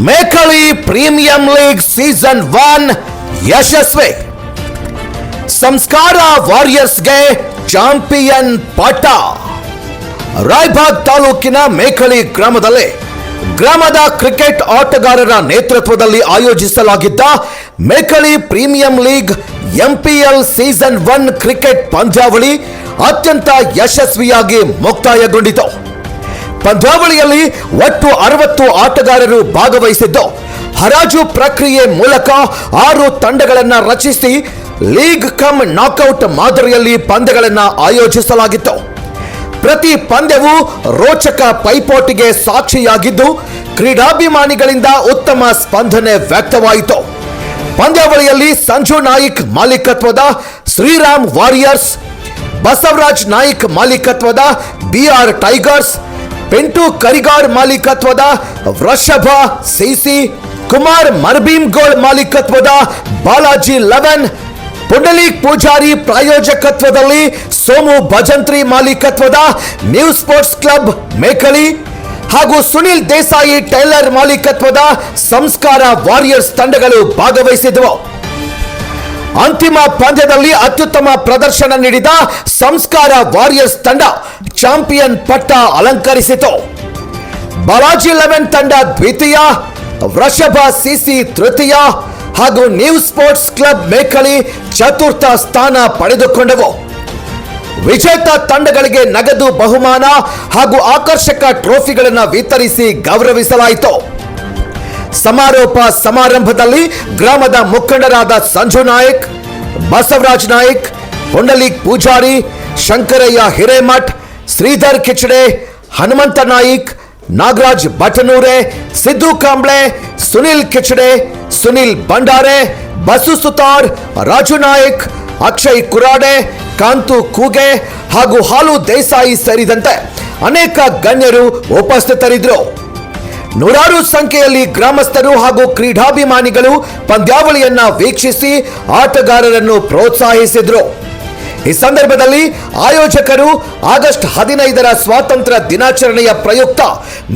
Mekali premium league season 1 ಯಶಸ್ವಿ. ಸಂಸ್ಕಾರ ವಾರಿಯರ್ಸ್ಗೆ champion ಪಟ್ಟ. ರಾಯಬಾಗ್ ತಾಲೂಕಿನ ಮೇಕಳಿ ಗ್ರಾಮದ ಕ್ರಿಕೆಟ್ ಆಟಗಾರರ ನೇತೃತ್ವದಲ್ಲಿ ಆಯೋಜಿಸಲಾಗಿದ್ದ Mekali premium league MPL season 1 cricket ಪಂದ್ಯಾವಳಿ ಅತ್ಯಂತ ಯಶಸ್ವಿಯಾಗಿ ಮುಕ್ತಾಯಗೊಂಡಿತು. ಪಂದ್ಯಾವಳಿಯಲ್ಲಿ ಒಟ್ಟು 60 ಆಟಗಾರರು ಭಾಗವಹಿಸಿದ್ದು, ಹರಾಜು ಪ್ರಕ್ರಿಯೆ ಮೂಲಕ 6 ತಂಡಗಳನ್ನು ರಚಿಸಿ ಲೀಗ್ ಕಮ್ ನಾಕ್ಔಟ್ ಮಾದರಿಯಲ್ಲಿ ಪಂದ್ಯಗಳನ್ನು ಆಯೋಜಿಸಲಾಗಿತ್ತು. ಪ್ರತಿ ಪಂದ್ಯವು ರೋಚಕ ಪೈಪೋಟಿಗೆ ಸಾಕ್ಷಿಯಾಗಿದ್ದು, ಕ್ರೀಡಾಭಿಮಾನಿಗಳಿಂದ ಉತ್ತಮ ಸ್ಪಂದನೆ ವ್ಯಕ್ತವಾಯಿತು. ಪಂದ್ಯಾವಳಿಯಲ್ಲಿ ಸಂಜು ನಾಯ್ಕ್ ಮಾಲೀಕತ್ವದ ಶ್ರೀರಾಮ್ ವಾರಿಯರ್ಸ್, ಬಸವರಾಜ್ ನಾಯ್ಕ್ ಮಾಲೀಕತ್ವದ BR ಟೈಗರ್ಸ್, ಪಿಂಟು ಕರಿಗಾರ್ ಮಾಲೀಕತ್ವದ ವೃಷಭ ಸಿಸಿ, ಕುಮಾರ್ ಮರ್ಬೀಮ್ಗೋಳ್ ಮಾಲೀಕತ್ವದ ಬಾಲಾಜಿ 11, ಪುಂಡಲೀಕ್ ಪೂಜಾರಿ ಪ್ರಾಯೋಜಕತ್ವದಲ್ಲಿ ಸೋಮು ಭಜಂತ್ರಿ ಮಾಲೀಕತ್ವದ ನ್ಯೂ ಸ್ಪೋರ್ಟ್ಸ್ ಕ್ಲಬ್ ಮೇಕಳಿ ಹಾಗೂ ಸುನಿಲ್ ದೇಸಾಯಿ ಟೈಲರ್ ಮಾಲೀಕತ್ವದ ಸಂಸ್ಕಾರ ವಾರಿಯರ್ಸ್ ತಂಡಗಳು ಭಾಗವಹಿಸಿದವು. ಅಂತಿಮ ಪಂದ್ಯದಲ್ಲಿ ಅತ್ಯುತ್ತಮ ಪ್ರದರ್ಶನ ನೀಡಿದ ಸಂಸ್ಕಾರ ವಾರಿಯರ್ಸ್ ತಂಡ ಚಾಂಪಿಯನ್ ಪಟ್ಟ ಅಲಂಕರಿಸಿತು. ಬಾಲಾಜಿ 11 ತಂಡ ದ್ವಿತೀಯ, ವೃಷಭ ಸಿಸಿ ತೃತೀಯ ಹಾಗೂ ನ್ಯೂ ಸ್ಪೋರ್ಟ್ಸ್ ಕ್ಲಬ್ ಮೇಕಳಿ ಚತುರ್ಥ ಸ್ಥಾನ ಪಡೆದುಕೊಂಡವು. ವಿಜೇತ ತಂಡಗಳಿಗೆ ನಗದು ಬಹುಮಾನ ಹಾಗೂ ಆಕರ್ಷಕ ಟ್ರೋಫಿಗಳನ್ನು ವಿತರಿಸಿ ಗೌರವಿಸಲಾಯಿತು. ಸಮಾರೋಪ ಸಮಾರಂಭದಲ್ಲಿ ಗ್ರಾಮದ ಮುಖಂಡರಾದ ಸಂಜು ನಾಯ್ಕ್, ಬಸವರಾಜ್ ನಾಯ್ಕ್, ಪುಂಡಲೀಕ್ ಪೂಜಾರಿ, ಶಂಕರಯ್ಯ ಹಿರೇಮಠ್, ಶ್ರೀಧರ್ ಕಿಚಡೆ, ಹನುಮಂತ ನಾಯ್ಕ್, ನಾಗರಾಜ್ ಬಟನೂರೆ, ಸಿದ್ದು ಕಾಂಬ್ಳೆ, ಸುನಿಲ್ ಕಿಚಡೆ, ಸುನಿಲ್ ಬಂಡಾರೆ, ಬಸು ಸುತಾರ್, ರಾಜು ನಾಯ್ಕ್, ಅಕ್ಷಯ್ ಕುರಾಡೆ, ಕಾಂತು ಕೂಗೆ ಹಾಗೂ ಹಾಲು ದೇಸಾಯಿ ಸೇರಿದಂತೆ ಅನೇಕ ಗಣ್ಯರು ಉಪಸ್ಥಿತರಿದ್ದರು. ನೂರಾರು ಸಂಖ್ಯೆಯಲ್ಲಿ ಗ್ರಾಮಸ್ಥರು ಹಾಗೂ ಕ್ರೀಡಾಭಿಮಾನಿಗಳು ಪಂದ್ಯಾವಳಿಯನ್ನ ವೀಕ್ಷಿಸಿ ಆಟಗಾರರನ್ನು ಪ್ರೋತ್ಸಾಹಿಸಿದ್ರು. ಈ ಸಂದರ್ಭದಲ್ಲಿ ಆಯೋಜಕರು ಆಗಸ್ಟ್ 15ರ ಸ್ವಾತಂತ್ರ್ಯ ದಿನಾಚರಣೆಯ ಪ್ರಯುಕ್ತ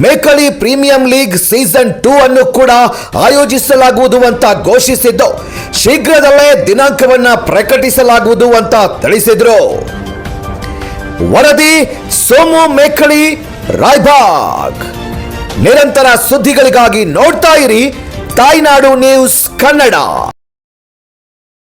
ಮೇಕಳಿ ಪ್ರೀಮಿಯಂ ಲೀಗ್ ಸೀಸನ್ 2 ಅನ್ನು ಕೂಡ ಆಯೋಜಿಸಲಾಗುವುದು ಅಂತ ಘೋಷಿಸಿದ್ದು, ಶೀಘ್ರದಲ್ಲೇ ದಿನಾಂಕವನ್ನ ಪ್ರಕಟಿಸಲಾಗುವುದು ಅಂತ ತಿಳಿಸಿದ್ರು. ವರದಿ ಸೋಮು ಮೇಕಳಿ, ರಾಯಬಾಗ್. ನಿರಂತರ ಸುದ್ದಿಗಳಿಗಾಗಿ ನೋಡ್ತಾ ಇರಿ ತಾಯ್ನಾಡು ನ್ಯೂಸ್ ಕನ್ನಡ.